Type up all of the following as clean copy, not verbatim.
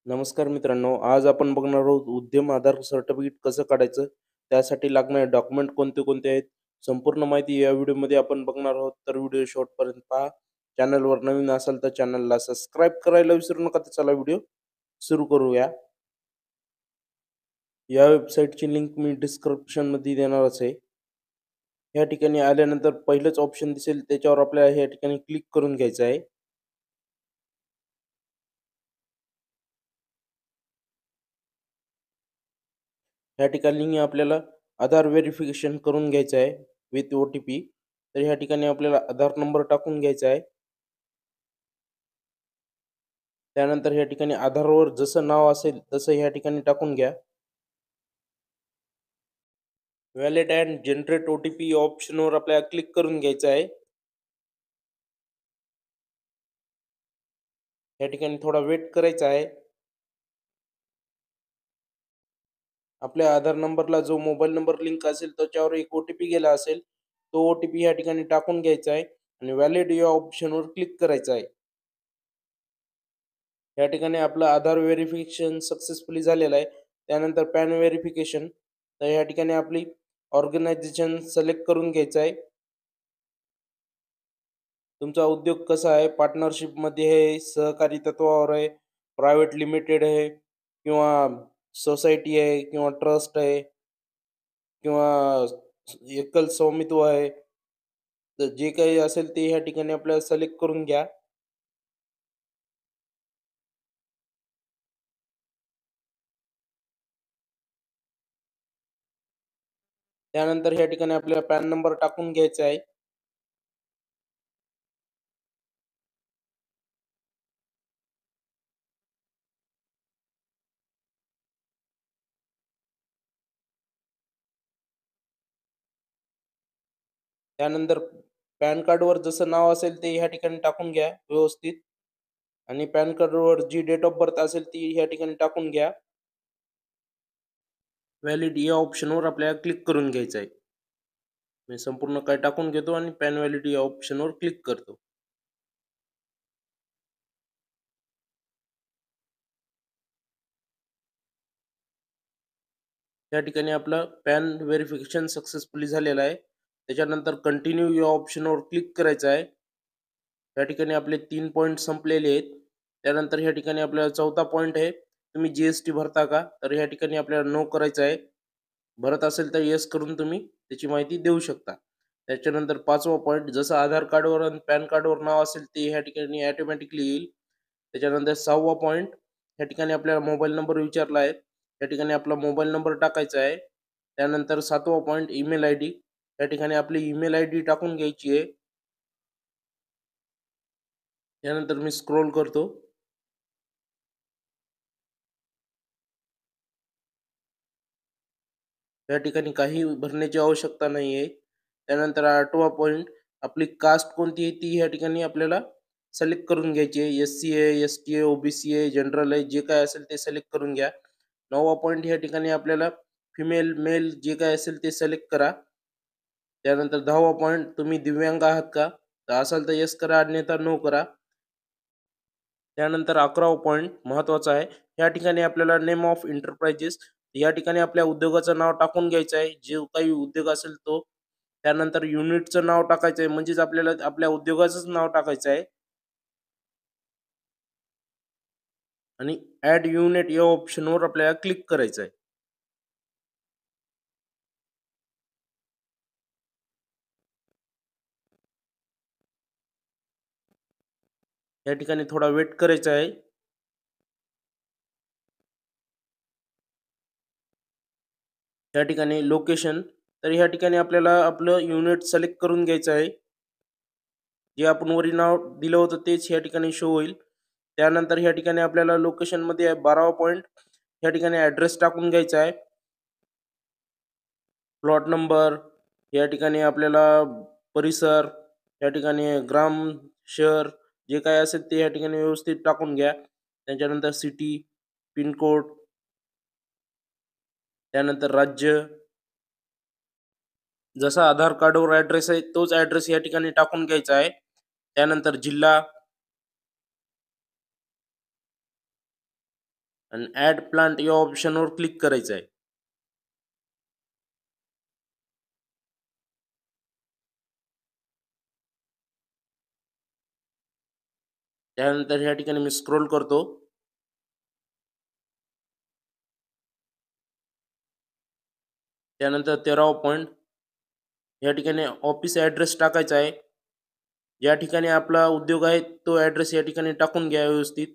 नमस्कार मित्रांनो, आज आपण बघणार आहोत उद्यम आधार सर्टिफिकेट कसं काढायचं, त्यासाठी लागणारे डॉक्युमेंट कोणते-कोणते आहेत. संपूर्ण माहिती या व्हिडिओमध्ये आपण बघणार आहोत, तर व्हिडिओ शेवटपर्यंत पहा. चॅनलवर नवीन असाल तर चॅनलला सबस्क्राईब करायला विसरू नका. तर चला व्हिडिओ सुरू करूया. या वेबसाईटची लिंक मी डिस्क्रिप्शनमध्ये देणारच आहे. या ठिकाणी आल्यानंतर पहिलंच ऑप्शन दिसेल त्याच्यावर आपल्याला या ठिकाणी क्लिक करून घ्यायचं आहे. ह्या ठिकाणी आपल्याला आधार व्हेरिफिकेशन करून घ्यायचं आहे विथ ओ-टी-पी. तर ह्या ठिकाणी आपल्याला आधार नंबर टाकून घ्यायचा आहे. त्यानंतर ह्या ठिकाणी आधारवर जसं नाव असेल तसं ह्या ठिकाणी टाकून घ्या. व्हॅलिड अँड जनरेट ओ-टी-पी ऑप्शनवर आपल्याला क्लिक करून घ्यायचं आहे. या ठिकाणी थोडा वेट करायचा आहे. आपल्या आधार नंबरला जो मोबाईल नंबर लिंक असेल त्याच्यावर एक ओ-टी-पी गेला असेल. तो ओ-टी-पी या ठिकाणी टाकून घ्यायचा आहे आणि व्हॅलिड या ऑप्शनवर क्लिक करायचं आहे. या ठिकाणी आपलं आधार व्हेरिफिकेशन सक्सेसफुली झालेलं आहे. त्यानंतर पॅन व्हेरिफिकेशन. तर या ठिकाणी आपली ऑर्गनायझेशन सिलेक्ट करून घ्यायचं आहे. तुमचा उद्योग कसा आहे? पार्टनरशिपमध्ये आहे, सहकारी तत्वावर आहे, प्रायव्हेट लिमिटेड आहे किंवा सोसायटी आहे किंवा ट्रस्ट आहे किंवा एकल स्वामित्व आहे. तर जे काही असेल ते ह्या ठिकाणी आपल्याला सिलेक्ट करून घ्या. त्यानंतर ह्या ठिकाणी आपल्याला पॅन नंबर टाकून घ्यायचा आहे. त्यानंतर पॅन कार्डवर जसं नाव असेल ते ह्या ठिकाणी टाकून घ्या व्यवस्थित आणि पॅन कार्डवर जी डेट ऑफ बर्थ असेल ती ह्या ठिकाणी टाकून घ्या. व्हॅलिड या ऑप्शनवर आपल्याला क्लिक करून घ्यायचं आहे. मी संपूर्ण काय टाकून घेतो आणि पॅन व्हॅलिड या ऑप्शनवर क्लिक करतो. या ठिकाणी आपलं पॅन व्हेरिफिकेशन सक्सेसफुली झालेलं आहे. त्याच्यानंतर कंटिन्यू या ऑप्शनवर क्लिक करायचं आहे. या ठिकाणी आपले 3 पॉइंट संपलेले आहेत. त्यानंतर ह्या ठिकाणी आपल्याला 4था पॉइंट आहे, तुम्ही जी-एस-टी भरता का? तर ह्या ठिकाणी आपल्याला नो करायचं आहे. भरत असेल तर येस करून तुम्ही त्याची माहिती देऊ शकता. त्याच्यानंतर 5वा पॉइंट जसं आधार कार्डवर आणि पॅन कार्डवर नाव असेल ते ह्या ठिकाणी ऑटोमॅटिकली येईल. त्याच्यानंतर 6वा पॉइंट ह्या ठिकाणी आपल्याला मोबाईल नंबर विचारला आहे. त्या ठिकाणी आपला मोबाईल नंबर टाकायचा आहे. त्यानंतर 7वा पॉइंट ईमेल आयडी. या ठिकाणी आपली ईमेल आयडी टाकून घ्यायची आहे. त्यानंतर मी स्क्रोल करतो. या ठिकाणी काही भरण्याची आवश्यकता नाही आहे. त्यानंतर 8वा पॉइंट आपली कास्ट कोणती आहे ती ह्या ठिकाणी आपल्याला सिलेक्ट करून घ्यायची आहे. एस-सी आहे, एस-टी आहे, ओ-बी-सी आहे, जनरल आहे, जे काय असेल ते सिलेक्ट करून घ्या. 9वा पॉइंट ह्या ठिकाणी आपल्याला फिमेल, मेल जे काय असेल ते सिलेक्ट करा. त्यानंतर 10वा पॉइंट तुम्ही दिव्यांग आहात का? तर असाल तर येस करा, अन्यथा नो करा. त्यानंतर 11वा पॉइंट महत्त्वाचा आहे. या ठिकाणी आपल्याला नेम ऑफ एंटरप्राइजेस या ठिकाणी आपल्या उद्योगाचं नाव टाकून घ्यायचं आहे. जो काही उद्योग असेल तो. त्यानंतर युनिटचं नाव टाकायचं आहे म्हणजेच आपल्याला आपल्या उद्योगाचंच नाव टाकायचं आहे आणि ॲड युनिट या ऑप्शनवर आपल्याला क्लिक करायचं आहे. या ठिकाणी थोडा वेट करायचा आहे. या ठिकाणी लोकेशन तर ह्या ठिकाणी आपल्याला आपलं युनिट सिलेक्ट करून घ्यायचं आहे. जे आपण वरी नाव दिलं होतं तेच या ठिकाणी शो होईल. त्यानंतर ह्या ठिकाणी आपल्याला लोकेशनमध्ये 12वा पॉइंट या ठिकाणी ॲड्रेस टाकून घ्यायचा आहे. प्लॉट नंबर या ठिकाणी आपल्याला परिसर, या ठिकाणी ग्राम, शहर जे काही असेल ते या ठिकाणी व्यवस्थित टाकून घ्या. त्याच्यानंतर सिटी, पिनकोड, त्यानंतर राज्य, जसा आधार कार्डवर ॲड्रेस आहे तोच ॲड्रेस या ठिकाणी टाकून घ्यायचा आहे. त्यानंतर जिल्हा, आणि ॲड प्लांट या ऑप्शनवर क्लिक करायचं आहे. त्यानंतर ह्या ठिकाणी मी स्क्रोल करतो. त्यानंतर 13वा पॉइंट या ठिकाणी ऑफिस ॲड्रेस टाकायचा आहे. ज्या ठिकाणी आपला उद्योग आहे तो ॲड्रेस या ठिकाणी टाकून घ्या व्यवस्थित.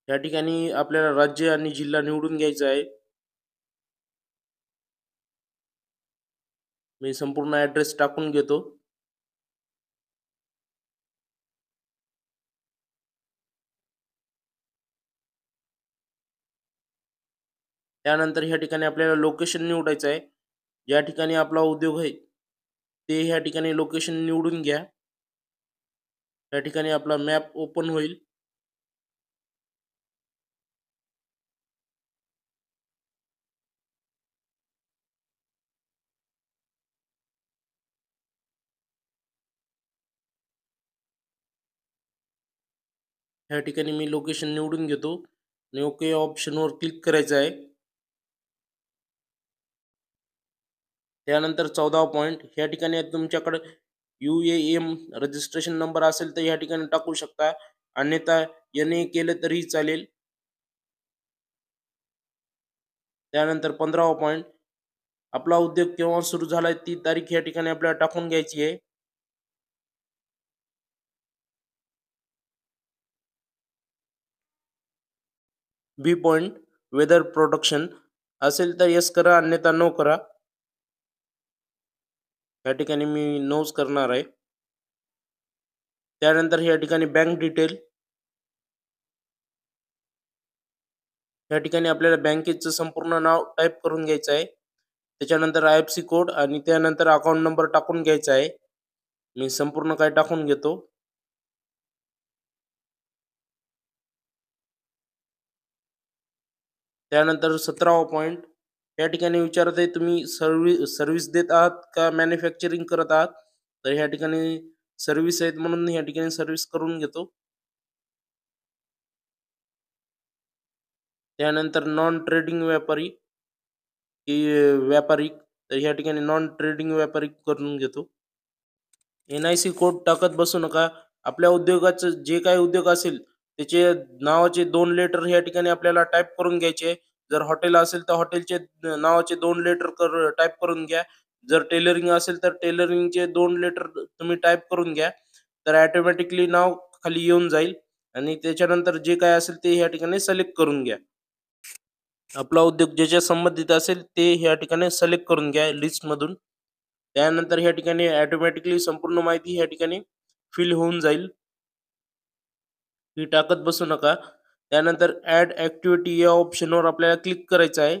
या ठिकाणी आपल्याला राज्य आणि जिल्हा निवडून घ्यायचा आहे. मी संपूर्ण ॲड्रेस टाकून घेतो. त्यानंतर ह्या ठिकाणी आपल्याला लोकेशन निवडायचं आहे. ज्या ठिकाणी आपला उद्योग आहे ते ह्या ठिकाणी लोकेशन निवडून घ्या. त्या ठिकाणी आपला मॅप ओपन होईल. ह्या ठिकाणी मी लोकेशन निवडून घेतो आणि ओके ऑप्शनवर क्लिक करायचं आहे. त्यानंतर 14वा पॉइंट ह्या ठिकाणी तुमच्याकडे UAM रजिस्ट्रेशन नंबर असेल तर ह्या ठिकाणी टाकू शकता, अन्यथा NA केलं तरीही चालेल. त्यानंतर 15वा पॉइंट आपला उद्योग केव्हा सुरू झालाय ती तारीख या ठिकाणी आपल्याला टाकून घ्यायची आहे. बी पॉइंट वेदर प्रोडक्शन असेल तर येस करा, अन्यथा नो करा. या ठिकाणी मी नोच करणार आहे. त्यानंतर या ठिकाणी बँक डिटेल या ठिकाणी आपल्याला बँकेचं संपूर्ण नाव टाईप करून घ्यायचं आहे. त्याच्यानंतर IFSC कोड आणि त्यानंतर अकाउंट नंबर टाकून घ्यायचा आहे. मी संपूर्ण काय टाकून घेतो. त्यानंतर 17वा पॉइंट या ठिकाणी विचारत आहे तुम्ही सर्व्हिस देत आहात का मॅन्युफॅक्चरिंग करत आहात. तर ह्या ठिकाणी सर्व्हिस आहेत म्हणून ह्या ठिकाणी सर्व्हिस करून घेतो. त्यानंतर नॉन ट्रेडिंग व्यापारी की व्यापारिक तर ह्या ठिकाणी नॉन ट्रेडिंग व्यापारी करून घेतो. NIC कोड टाकत बसू नका. आपल्या उद्योगाचं जे काही उद्योग असेल त्याचे नावाचे 2 लेटर या ठिकाणी आपल्याला टाईप करून घ्यायचे. जर हॉटेल असेल तर हॉटेलचे नावाचे 2 लेटर टाईप करून घ्या. जर टेलरिंग असेल तर टेलरिंगचे 2 लेटर तुम्ही टाईप करून घ्या. तर ऑटोमॅटिकली नाव खाली येऊन जाईल आणि त्याच्यानंतर जे काय असेल ते ह्या ठिकाणी सिलेक्ट करून घ्या. आपला उद्योग ज्याच्या संबंधित असेल ते ह्या ठिकाणी सिलेक्ट करून घ्या लिस्टमधून. त्यानंतर ह्या ठिकाणी ऑटोमॅटिकली संपूर्ण माहिती ह्या ठिकाणी फिल होऊन जाईल. ही टाकत बसू नका. त्यानंतर ॲड ॲक्टिव्हिटी या ऑप्शनवर आपल्याला क्लिक करायचं आहे.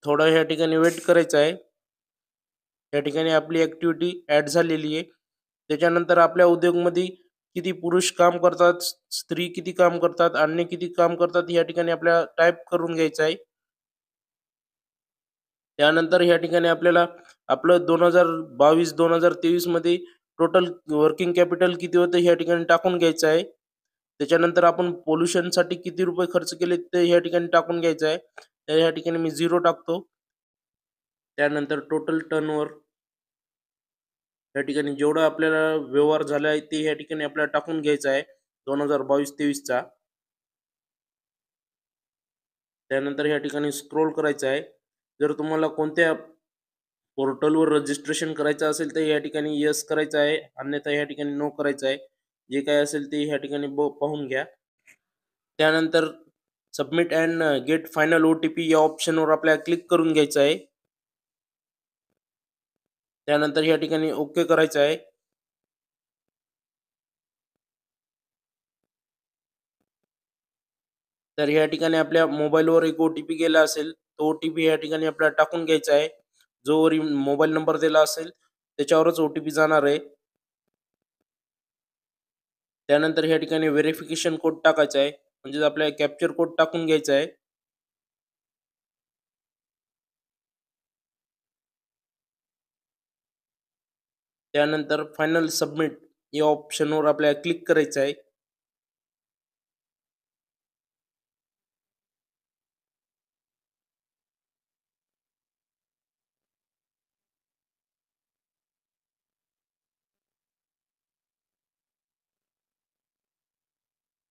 थोडं ह्या ठिकाणी वेट करायचं आहे. या ठिकाणी आपली ॲक्टिव्हिटी ॲड झालेली आहे. त्याच्यानंतर आपल्या उद्योगमध्ये किती पुरुष काम करतात, स्त्री किती काम करतात, अन्य किती काम करतात या ठिकाणी आपल्याला टाईप करून घ्यायचं आहे. त्यानंतर ह्या ठिकाणी आपल्याला आपलं 2022-2023 मध्ये टोटल वर्किंग कॅपिटल किती होतं ह्या ठिकाणी टाकून घ्यायचं आहे. त्याच्यानंतर आपण पोल्युशनसाठी किती रुपये खर्च केले ते ह्या ठिकाणी टाकून घ्यायचं आहे. तर ह्या ठिकाणी मी 0 टाकतो. त्यानंतर टोटल टर्नओव्हर या ठिकाणी जेवढा आपल्याला व्यवहार झाला आहे ते ह्या ठिकाणी आपल्याला टाकून घ्यायचं आहे 2022-23 चा. त्यानंतर ह्या ठिकाणी स्क्रोल करायचं आहे. जर तुम्हाला कोणत्या पोर्टलवर रजिस्ट्रेशन करायचं असेल तर या ठिकाणी येस करायचं आहे, अन्यथा या ठिकाणी नो करायचं आहे. जे काही असेल ते ह्या ठिकाणी पाहून घ्या. त्यानंतर submit and get final OTP या ऑप्शनवर आपल्याला क्लिक करून घ्यायचं आहे. त्यानंतर या ठिकाणी ओके करायचं आहे. तर या ठिकाणी आपल्या मोबाईलवर एक OTP गेला असेल, तो OTP या ठिकाणी आपल्याला टाकून घ्यायचा आहे. जो वरी मोबाईल नंबर दिला असेल त्याच्यावरच OTP जाणार आहे. त्यानंतर या ठिकाणी व्हेरिफिकेशन कोड टाकायचा आहे. म्हणजेच आपल्याला कॅप्चर कोड टाकून घ्यायचा आहे. त्यानंतर फायनल सबमिट या ऑप्शनवर आपल्याला क्लिक करायचं आहे.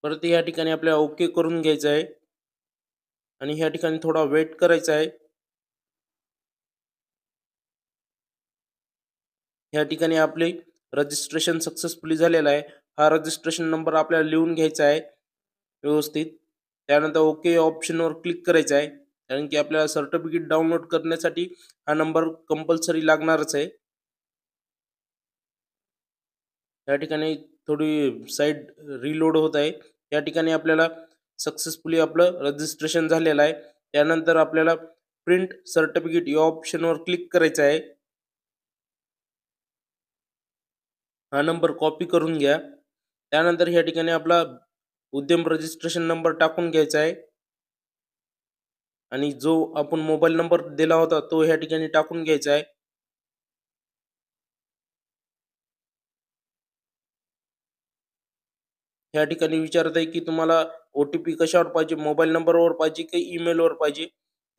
परत या ठिकाणी आपल्याला ओके करून घ्यायचं आहे आणि ह्या ठिकाणी थोडा वेट करायचा आहे. ह्या ठिकाणी आपले रजिस्ट्रेशन सक्सेसफुली झालेलं आहे. हा रजिस्ट्रेशन नंबर आपल्याला लिहून घ्यायचा आहे व्यवस्थित. त्यानंतर ओके या ऑप्शनवर क्लिक करायचं आहे. कारण की आपल्याला सर्टिफिकेट डाउनलोड करण्यासाठी हा नंबर कंपल्सरी लागणारच आहे. या ठिकाणी थोडी साईट रिलोड होत आहे. या ठिकाणी आपल्याला सक्सेसफुली आपलं रजिस्ट्रेशन झालेलं आहे. त्यानंतर आपल्याला प्रिंट सर्टिफिकेट या ऑप्शनवर क्लिक करायचं आहे. हा नंबर कॉपी करून घ्या. त्यानंतर या ठिकाणी आपला उद्यम रजिस्ट्रेशन नंबर टाकून घ्यायचा आहे आणि जो आपण मोबाईल नंबर दिला होता तो ह्या ठिकाणी टाकून घ्यायचा आहे. ह्या ठिकाणी विचारत आहे की तुम्हाला ओ-टी-पी कशावर पाहिजे, मोबाईल नंबरवर पाहिजे की ईमेलवर पाहिजे,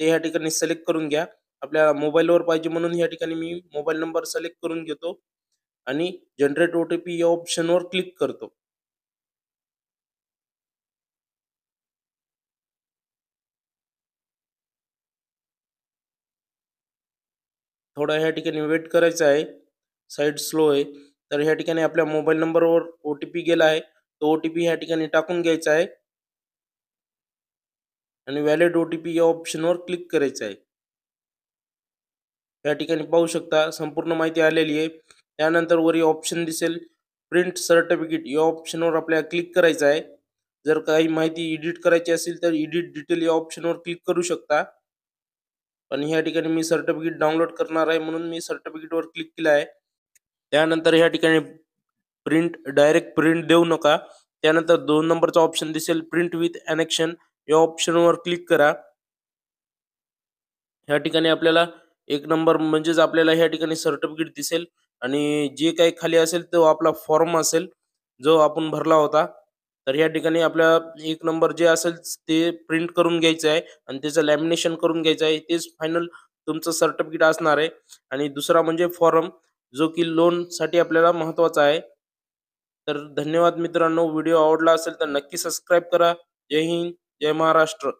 ते ह्या ठिकाणी सिलेक्ट करून घ्या. आपल्याला मोबाईलवर पाहिजे म्हणून ह्या ठिकाणी मी मोबाईल नंबर सिलेक्ट करून घेतो आणि जनरेट ओ-टी-पी या ऑप्शनवर क्लिक करतो. थोडा ह्या ठिकाणी वेट करायचं आहे. साईट स्लो आहे. तर ह्या ठिकाणी आपल्या मोबाईल नंबरवर ओ-टी-पी गेला आहे. तो ओ-टी-पी ह्या ठिकाणी टाकून घ्यायचा आहे आणि व्हॅलिड ओ-टी-पी या ऑप्शनवर क्लिक करायचं आहे. या ठिकाणी पाहू शकता संपूर्ण माहिती आलेली आहे. त्यानंतर वरी ऑप्शन दिसेल प्रिंट सर्टिफिकेट या ऑप्शनवर आपल्याला क्लिक करायचं आहे. जर काही माहिती एडिट करायची असेल तर एडिट डिटेल या ऑप्शनवर क्लिक करू शकता. पण ह्या ठिकाणी मी सर्टिफिकेट डाउनलोड करणार आहे म्हणून मी सर्टिफिकेटवर क्लिक केलं आहे. त्यानंतर ह्या ठिकाणी डायरेक्ट प्रिंट देऊ नका. त्यानंतर 2 नंबरचा ऑप्शन दिसेल प्रिंट विथ ॲनेक्शन या ऑप्शनवर क्लिक करा. ह्या ठिकाणी आपल्याला 1 नंबर म्हणजेच आपल्याला ह्या ठिकाणी सर्टिफिकेट दिसेल आणि जे काही खाली असेल तो आपला फॉर्म असेल, जो आपण भरला होता. तर या ठिकाणी आपल्या 1 नंबर जे असेल ते प्रिंट करून घ्यायचं आहे आणि त्याचं लॅमिनेशन करून घ्यायचं आहे. तेच फायनल तुमचं सर्टिफिकेट असणार आहे आणि दुसरा म्हणजे फॉर्म जो की लोनसाठी आपल्याला महत्त्वाचा आहे. तर धन्यवाद मित्रांनो. व्हिडिओ आवडला असेल तर नक्की सबस्क्राईब करा. जय हिंद, जय महाराष्ट्र.